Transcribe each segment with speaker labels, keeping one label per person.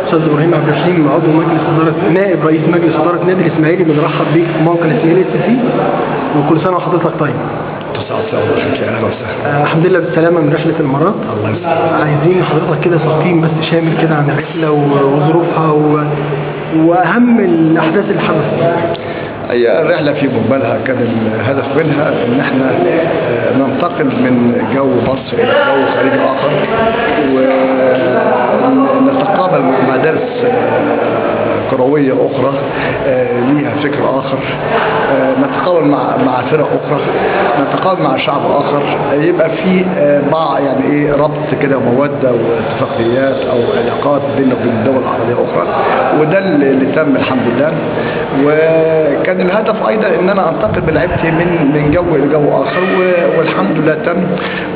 Speaker 1: استاذ ابراهيم عبد الرحيم، عضو مجلس اداره، نائب رئيس مجلس اداره نادي الاسماعيلي، بنرحب بيك في موقع الاسماعيلي اس سي، وكل سنه وحضرتك طيب. الحمد لله بالسلامه من رحله الامارات.
Speaker 2: الله يسلمك.
Speaker 1: عايزين حضرتك كده تقييم بس شامل كده عن الرحله وظروفها واهم الاحداث اللي حدثت.
Speaker 2: هي الرحله في مقبلها كان الهدف منها ان احنا ننتقل من جو مصر الى جو خارجي اخر، ونتقابل مع مدارس كرويه اخرى ليها فكر اخر، نتقابل مع فرق اخرى، نتقابل مع شعب اخر، يبقى في بعض يعني ايه ربط كده وموده واتفاقيات او علاقات بيننا وبين الدول العربيه اخرى، وده اللي تم الحمد لله. وكان الهدف ايضا ان انا انتقل بلعبتي من جو الى جو اخر، والحمد لله تم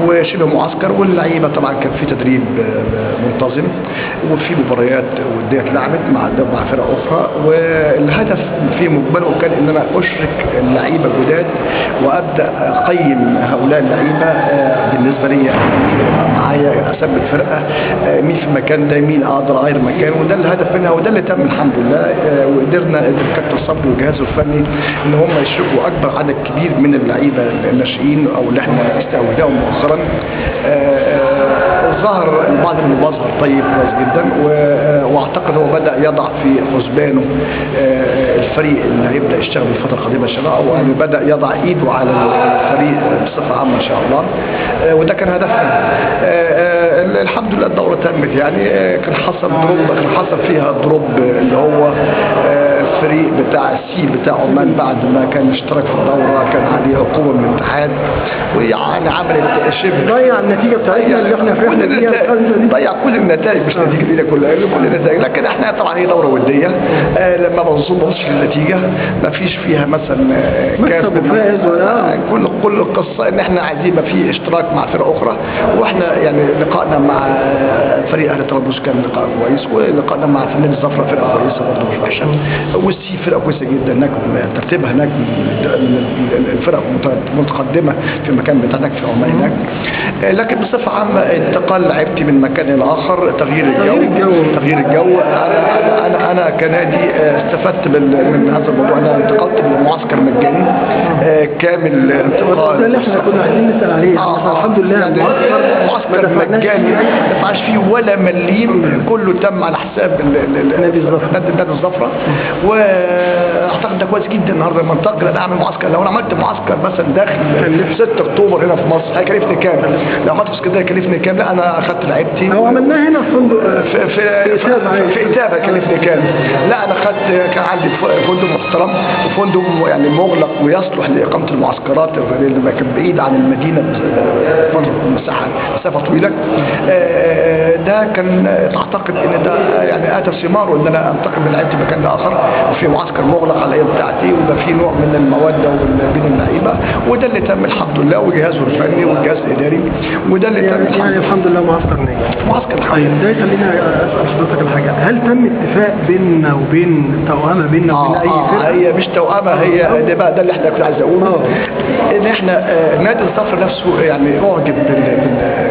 Speaker 2: وشبه معسكر، واللعيبه طبعا كان في تدريب منتظم وفي مباريات وديه اتلعبت مع فرق اخرى، والهدف في مقبله كان ان انا اشرك اللعيبه الجداد وابدا اقيم هؤلاء اللعيبه بالنسبه لي معايا اثبت فرقه مين في المكان ده، مين اقدر اغير مكانه، وده الهدف منها وده اللي تم الحمد لله. وقدرنا الكابتن الصبري وجهازه الفني ان هم يشركوا اكبر عدد كبير من اللعيبه الناشئين او اللي احنا استوردناهم مؤخرا. ظهر بعض المظهر طيب كويس جدا، واعتقد هو بدا يضع في حسبانه الفريق اللي هيبدا يشتغل الفتره القادمه ان شاء الله، وانه بدا يضع ايده على الفريق بصفه عامه ان شاء الله، وده كان هدفنا. الحمد لله الدوره تمت، يعني كان حصل فيها دروب اللي هو الفريق بتاع السي بتاع عمان بعد ما كان اشترك في الدوره كان عليه عقوبه من الاتحاد، ويعني عملت شبه
Speaker 1: ضيع النتيجه بتاعتنا اللي احنا فرحنا بيها،
Speaker 2: ضيع كل النتائج مش النتيجه دي كلها، كل النتائج. لكن احنا طبعا هي دوره وديه، لما بنبص للنتيجه ما فيش فيها مثلا
Speaker 1: مكسب وفائز ولا
Speaker 2: كل القصه ان احنا عايزين يبقى في اشتراك مع فرق اخرى، واحنا يعني لقائنا مع فريق اهلي طرابلس كان لقاء كويس، ولقائنا مع نادي الزفره فرقه كويسه برضه مش وحشه، والسي فرقه كويسه جدا هناك، ترتيبها هناك الفرق متقدمه في المكان بتاعنا في عمان هناك. لكن بصفه عامه انتقال لعبتي من مكان الى اخر، تغيير الجو. انا كنادي استفدت من هذا الموضوع. انا انتقلت بمعسكر مجاني كامل، انتقال
Speaker 1: ده اللي احنا كنا عايزين نسال عليه. الحمد لله
Speaker 2: معسكر مجاني ما دفعش فيه ولا مليم، كله تم على حساب نادي الزفره، واعتقد ده كويس جدا. النهارده لما انتقل انا اعمل معسكر، لو انا عملت معسكر مثلا داخل 6 اكتوبر هنا في مصر هيكلفني كام؟ لو عملت في اسكندريه هيكلفني كام؟ لا انا اخذت لعيبتي
Speaker 1: لو عملناها هنا في فندق
Speaker 2: في إتابة كلفني كام؟ لا انا اخذت كان عندي فندق محترم وفندق يعني مغلق ويصلح لاقامه المعسكرات اللي كان بعيد عن المدينه مسافه طويله. ده كان اعتقد ان ده يعني اتى ثماره ان انا انتقل من لعيبتي مكان لاخر وفي معسكر مغلق على اللعيبه بتاعتي، ويبقى في نوع من الموده بين اللعيبه، وده اللي تم الحمد لله، وجهازه الفني والجهاز الاداري، وده اللي تم
Speaker 1: يعني الحمد لله معسكر ناجح.
Speaker 2: معسكر
Speaker 1: طيب ده يخلينا اسال حضرتك الحاجه، هل تم اتفاق بيننا وبين توأمه بيننا وبين اي فرقه؟
Speaker 2: هي مش توأمه، هي ده بقى ده اللي احنا كنا عايز اقوله، ان احنا نادي الزفر نفسه يعني اعجب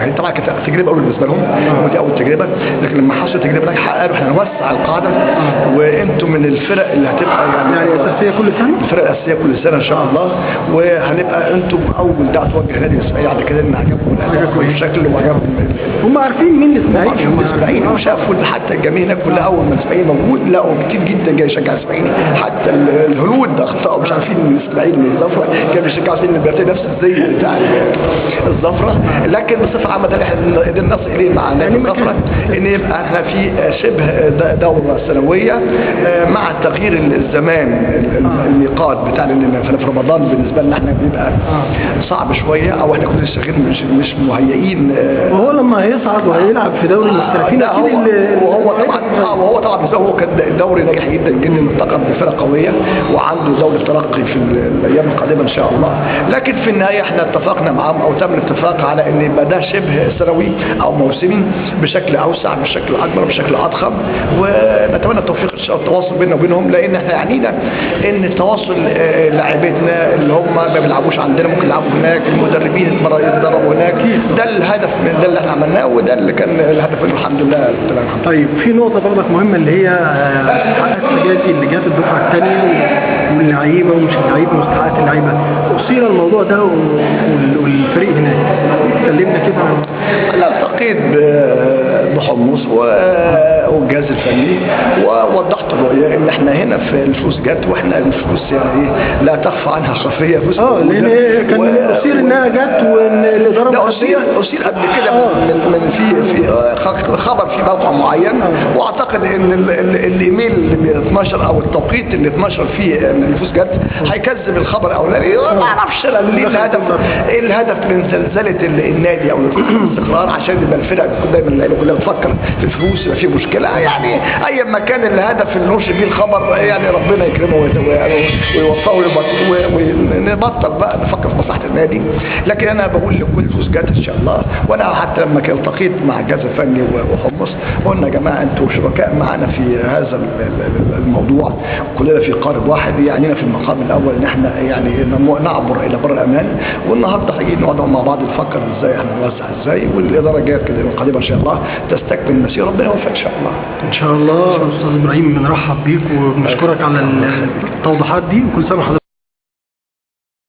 Speaker 2: هي طبعا كانت تجربه اول بالنسبه لهم، ودي اول تجربه، لكن لما حصلت تجربه ناجحه قالوا احنا نوسع القاعده وانتم من الفرق اللي هتبقى يعني
Speaker 1: الاساسيه كل سنه،
Speaker 2: الفرق الاساسيه كل سنه ان شاء الله، وهنبقى انتم اول دعوه توجه نادي الاسماعيلي على كده ان عجبكم الاداء والشكل وعجبهم.
Speaker 1: هم عارفين مين الاسماعيلي،
Speaker 2: وشافوا حتى الجماهير هناك كلها اول ما الاسماعيلي موجود لقوا كتير جدا جاي يشجع الاسماعيلي، حتى الهنود اخطاوا مش عارفين ان الاسماعيلي من الزفره كانوا بيشجعوا عشان بيرتدي نفس الزي بتاع الزفره. لكن بصفه عامه ده اللي احنا قدرنا نصل اليه مع نادي الزفره، ان يبقى احنا في شبه دوره سنويه مع تغيير الزمان الميقات بتاعنا، لان في رمضان بالنسبه لنا احنا بيبقى صعب شويه، او احنا كنا لسه مش مهيئين.
Speaker 1: وهو لما هيصعد وهيلعب في دوري المحترفين اكيد
Speaker 2: وهو طبعا هو كان دوري ناجح جدا جدا، انتقل بفرقه قويه وعنده دوري ترقي في الايام القادمه ان شاء الله. لكن في النهايه احنا اتفقنا معاهم او تم الاتفاق على ان يبقى ده شبه سنوي او موسمي بشكل اوسع. تتوسع بشكل اكبر بشكل اضخم، ونتمنى التوفيق ان شاء الله التواصل بيننا وبينهم، لان احنا يعنينا ان التواصل لاعبتنا اللي هم ما بيلعبوش عندنا ممكن يلعبوا هناك، المدربين يتدربوا هناك، ده الهدف من ده اللي احنا عملناه، وده اللي كان الهدف منه الحمد لله.
Speaker 1: طيب في نقطة برضك مهمة اللي هي مستحقات السجادي اللي جت الدفعة الثانية واللعيبة ومش اللعيبة مستحقات اللعيبة، أثير الموضوع ده والفريق هناك اتكلمنا كده عن
Speaker 2: انا التقيت بحمص والجهاز الفني ووضحت الرؤيه ان احنا هنا في الفلوس جت، واحنا الفلوس يعني ايه لا تخفى عنها خفيه، فلوس
Speaker 1: لان كان اثير انها جت وان الاداره
Speaker 2: لا اثير قبل كده من في خبر في موقع معين، واعتقد ان الايميل اللي بيتنشر او التوقيت اللي اتنشر فيه ان الفلوس جت هيكذب الخبر الاولاني. ما اعرفش ليه الهدف من زلزله النادي او الاستقرار عشان يبقى الفرق دايما اللعيبه كلها بتفكر في الفلوس، يبقى في مشكله يعني اي ما كان الهدف اللي ننشر بيه الخبر يعني ربنا يكرمه ويوفقه ونبطل بقى نفكر في مصلحه النادي. لكن انا بقول لكل فلوس جت ان شاء الله، وانا حتى لما التقيت مع الجهاز الفني وحمص قلنا يا جماعه انتوا شركاء معنا في هذا الموضوع، كلنا في قارب واحد، يعنينا في المقام الاول ان احنا يعني نعبر الى بر الامان، والنهارده هنيجي نقعد مع بعض نفكر ازاي احنا نوزع ازاي، والاداره الجايه كده القادمه ان شاء الله تستكمل المسيره، ربنا يوفقك ان شاء الله.
Speaker 1: ان شاء الله. استاذ ابراهيم بنرحب بيك وبنشكرك على التوضيحات دي، وكل سنه وحضرتك